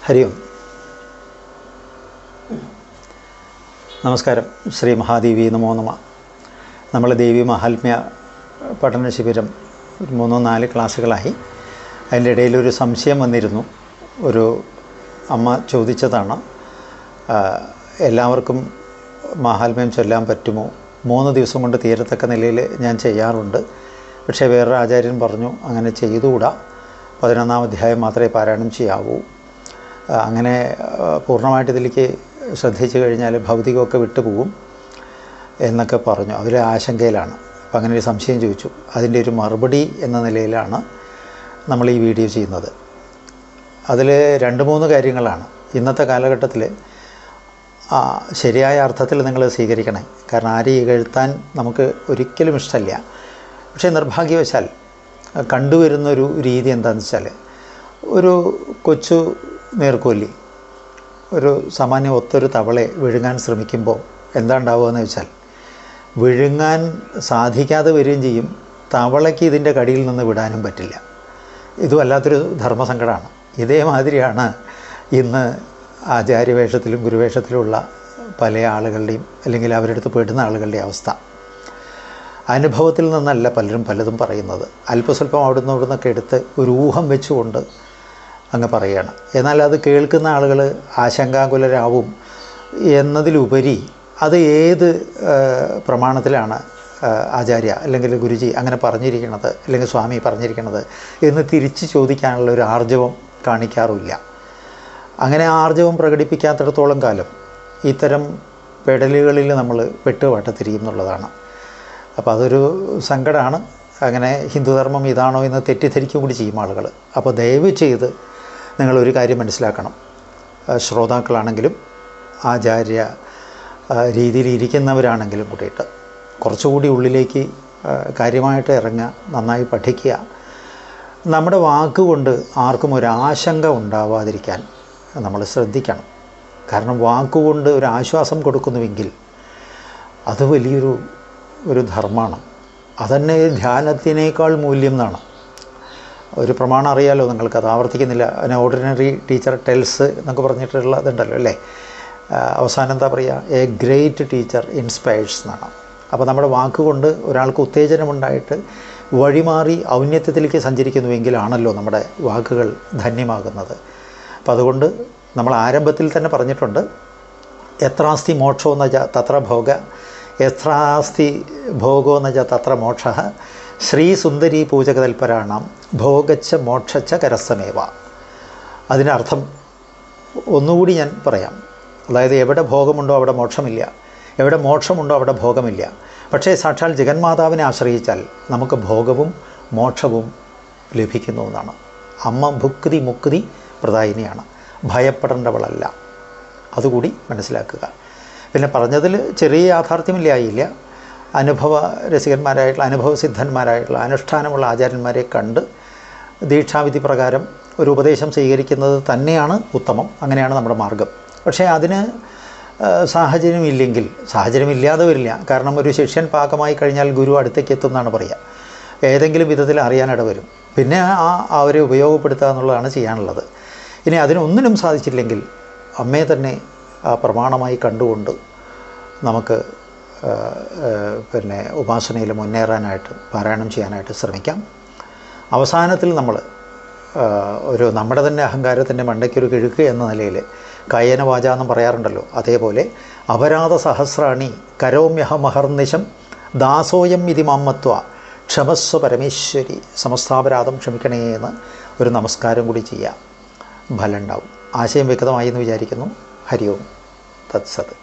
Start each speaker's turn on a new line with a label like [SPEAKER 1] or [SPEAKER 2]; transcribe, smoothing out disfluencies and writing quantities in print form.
[SPEAKER 1] ഹരി ഓം. നമസ്കാരം. ശ്രീ മഹാദേവി നമോ നമ. നമ്മൾ ദേവി മഹാത്മ്യ പഠന ശിബിരം 3-4 ക്ലാസ്സുകളായി. അതിൻ്റെ ഇടയിലൊരു സംശയം വന്നിരുന്നു. ഒരു അമ്മ ചോദിച്ചതാണ്, എല്ലാവർക്കും മഹാത്മ്യം ചൊല്ലാൻ പറ്റുമോ? 3 ദിവസം കൊണ്ട് തീരത്തക്ക നിലയിൽ ഞാൻ ചെയ്യാറുണ്ട്. പക്ഷേ വേറൊരു ആചാര്യൻ പറഞ്ഞു അങ്ങനെ ചെയ്തുകൂടാ, 11-ാം അധ്യായം മാത്രമേ പാരായണം ചെയ്യാവൂ. അങ്ങനെ പൂർണ്ണമായിട്ട് ഇതിലേക്ക് ശ്രദ്ധിച്ചു കഴിഞ്ഞാൽ ഭൗതികമൊക്കെ വിട്ടുപോകും എന്നൊക്കെ പറഞ്ഞു. അവർ ആശങ്കയിലാണ്. അപ്പം അങ്ങനെ ഒരു സംശയം ചോദിച്ചു. അതിൻ്റെ ഒരു മറുപടി എന്ന നിലയിലാണ് നമ്മൾ ഈ വീഡിയോ ചെയ്യുന്നത്. അതിൽ 2-3 കാര്യങ്ങളാണ്. ഇന്നത്തെ കാലഘട്ടത്തിൽ ശരിയായ അർത്ഥത്തിൽ നിങ്ങൾ സ്വീകരിക്കണേ. കാരണം ആരെയും ഇകഴ്ത്താൻ നമുക്ക് ഒരിക്കലും ഇഷ്ടമല്ല. പക്ഷേ നിർഭാഗ്യവശാൽ കണ്ടുവരുന്നൊരു രീതി എന്താണെന്ന് വെച്ചാൽ, ഒരു കൊച്ചു നീർക്കോലി ഒരു സാമാന്യം ഒത്തൊരു തവളയെ വിഴുങ്ങാൻ ശ്രമിക്കുമ്പോൾ എന്താ ഉണ്ടാവുകയെന്ന് വെച്ചാൽ, വിഴുങ്ങാൻ സാധിക്കാതെ വരികയും ചെയ്യും. തവളയ്ക്ക് ഇതിൻ്റെ കടിയിൽ നിന്ന് വിടാനും പറ്റില്ല. ഇതും വല്ലാത്തൊരു ധർമ്മസങ്കടമാണ്. ഇതേമാതിരിയാണ് ഇന്ന് ആചാര്യവേഷത്തിലും ഗുരുവേഷത്തിലുമുള്ള പല ആളുകളുടെയും, അല്ലെങ്കിൽ അവരുടെ അടുത്ത് പെടുന്ന ആളുകളുടെ അവസ്ഥ. അനുഭവത്തിൽ നിന്നല്ല പലരും പലതും പറയുന്നത്. അല്പസ്വല്പം അവിടുന്നൊക്കെ എടുത്ത് ഒരു ഊഹം വെച്ചുകൊണ്ട് അങ്ങ് പറയുകയാണ്. എന്നാൽ അത് കേൾക്കുന്ന ആളുകൾ ആശങ്കാകുലരാവും എന്നതിലുപരി അത് ഏത് പ്രമാണത്തിലാണ് ആചാര്യ അല്ലെങ്കിൽ ഗുരുജി അങ്ങനെ പറഞ്ഞിരിക്കുന്നത്, അല്ലെങ്കിൽ സ്വാമി പറഞ്ഞിരിക്കുന്നത് എന്ന് തിരിച്ച് ചോദിക്കാനുള്ള ഒരു ആർജവം കാണിക്കാറുമില്ല. അങ്ങനെ ആർജവം പ്രകടിപ്പിക്കാത്തിടത്തോളം കാലം ഇത്തരം പെടലുകളിൽ നമ്മൾ വട്ടത്തിരിക്കും എന്നുള്ളതാണ്. അപ്പോൾ അതൊരു സങ്കടമാണ്. അങ്ങനെ ഹിന്ദുധർമ്മം ഇതാണോ എന്ന് തെറ്റിദ്ധരിക്കും കൂടി ചെയ്യും ആളുകൾ. അപ്പോൾ ദയവ് ചെയ്ത് നിങ്ങളൊരു കാര്യം മനസ്സിലാക്കണം. ശ്രോതാക്കളാണെങ്കിലും ആചാര്യ രീതിയിൽ ഇരിക്കുന്നവരാണെങ്കിലും കൂടിയിട്ട് കുറച്ചുകൂടി ഉള്ളിലേക്ക് കാര്യമായിട്ട് ഇറങ്ങുക, നന്നായി പഠിക്കുക. നമ്മുടെ വാക്കുകൊണ്ട് ആർക്കും ഒരു ആശങ്ക ഉണ്ടാവാതിരിക്കാൻ നമ്മൾ ശ്രദ്ധിക്കണം. കാരണം വാക്കുകൊണ്ട് ഒരു ആശ്വാസം കൊടുക്കുന്നുവെങ്കിൽ അത് വലിയൊരു ധർമ്മമാണ്. അതന്നെ ധ്യാനത്തിനേക്കാൾ മൂല്യം എന്നാണ്. ഒരു പ്രമാണം അറിയാലോ നിങ്ങൾക്ക്, അത് ആവർത്തിക്കുന്നില്ല. അതിന് ഓർഡിനറി ടീച്ചർ ടെൽസ് എന്നൊക്കെ പറഞ്ഞിട്ടുള്ളതുണ്ടല്ലോ അല്ലേ. അവസാനം എന്താ പറയുക, എ ഗ്രേറ്റ് ടീച്ചർ ഇൻസ്പയർസ് എന്നാണ്. അപ്പോൾ നമ്മുടെ വാക്കുകൊണ്ട് ഒരാൾക്ക് ഉത്തേജനമുണ്ടായിട്ട് വഴിമാറി ഔന്നത്യത്തിലേക്ക് സഞ്ചരിക്കുന്നുവെങ്കിലാണല്ലോ നമ്മുടെ വാക്കുകൾ ധന്യമാകുന്നത്. അപ്പം അതുകൊണ്ട് നമ്മൾ ആരംഭത്തിൽ തന്നെ പറഞ്ഞിട്ടുണ്ട്, എത്രാസ്തി മോക്ഷോ എന്ന തത്ര ഭോഗ, എത്രാസ്തി ഭോഗോ എന്ന തത്ര മോക്ഷ, ശ്രീസുന്ദരി പൂജകതൽപരാണാം ഭോഗച്ച മോക്ഷച്ച കരസ്ഥമേവ. അതിനർത്ഥം ഒന്നുകൂടി ഞാൻ പറയാം. അതായത് എവിടെ ഭോഗമുണ്ടോ അവിടെ മോക്ഷമില്ല, എവിടെ മോക്ഷമുണ്ടോ അവിടെ ഭോഗമില്ല. പക്ഷേ സാക്ഷാൽ ജഗന്മാതാവിനെ ആശ്രയിച്ചാൽ നമുക്ക് ഭോഗവും മോക്ഷവും ലഭിക്കുന്നു എന്നാണ്. അമ്മ ഭുക്തി മുക്തി പ്രദായിനിയാണ്, ഭയപ്പെടേണ്ടവളല്ല. അതുകൂടി മനസ്സിലാക്കുക. പിന്നെ പറഞ്ഞതിൽ ചെറിയ യാഥാർത്ഥ്യമില്ലായില്ല. അനുഭവ രസികന്മാരായിട്ടുള്ള, അനുഭവസിദ്ധന്മാരായിട്ടുള്ള, അനുഷ്ഠാനമുള്ള ആചാര്യന്മാരെ കണ്ട് ദീക്ഷാവിധി പ്രകാരം ഒരു ഉപദേശം സ്വീകരിക്കുന്നത് തന്നെയാണ് ഉത്തമം. അങ്ങനെയാണ് നമ്മുടെ മാർഗം. പക്ഷേ അതിന് സാഹചര്യമില്ലാതെ വരില്ല. കാരണം ഒരു ശിഷ്യൻ പാകമായി കഴിഞ്ഞാൽ ഗുരു അടുത്തേക്ക് എത്തും എന്നാണ് പറയുക. ഏതെങ്കിലും വിധത്തിൽ അറിയാനിട വരും. പിന്നെ അവരെ ഉപയോഗപ്പെടുത്തുക എന്നുള്ളതാണ് ചെയ്യാനുള്ളത്. ഇനി അതിനൊന്നിനും സാധിച്ചില്ലെങ്കിൽ അമ്മയെ തന്നെ പ്രമാണമായി കണ്ടുകൊണ്ട് നമുക്ക് ഉപാസനയിൽ മുന്നേറാനായിട്ട്, പാരായണം ചെയ്യാനായിട്ട് ശ്രമിക്കാം. അവസാനത്തിൽ നമ്മൾ നമ്മുടെ തന്നെ അഹങ്കാരത്തിൻ്റെ മണ്ടയ്ക്കൊരു കിഴുക്ക് എന്ന നിലയിൽ കായേന വാച എന്നും പറയാറുണ്ടല്ലോ. അതേപോലെ അപരാധ സഹസ്രാണി കരോമ്യഹമഹർനിശം ദാസോയം ഇതി മമ്മത്വ ക്ഷമസ്വ പരമേശ്വരി, സമസ്താപരാധം ക്ഷമിക്കണേ എന്ന് ഒരു നമസ്കാരം കൂടി ചെയ്യാം. ഫലം ഉണ്ടാവും. ആശയം വ്യക്തമായി എന്ന് വിചാരിക്കുന്നു. ഹരി ഓം തത്സത്.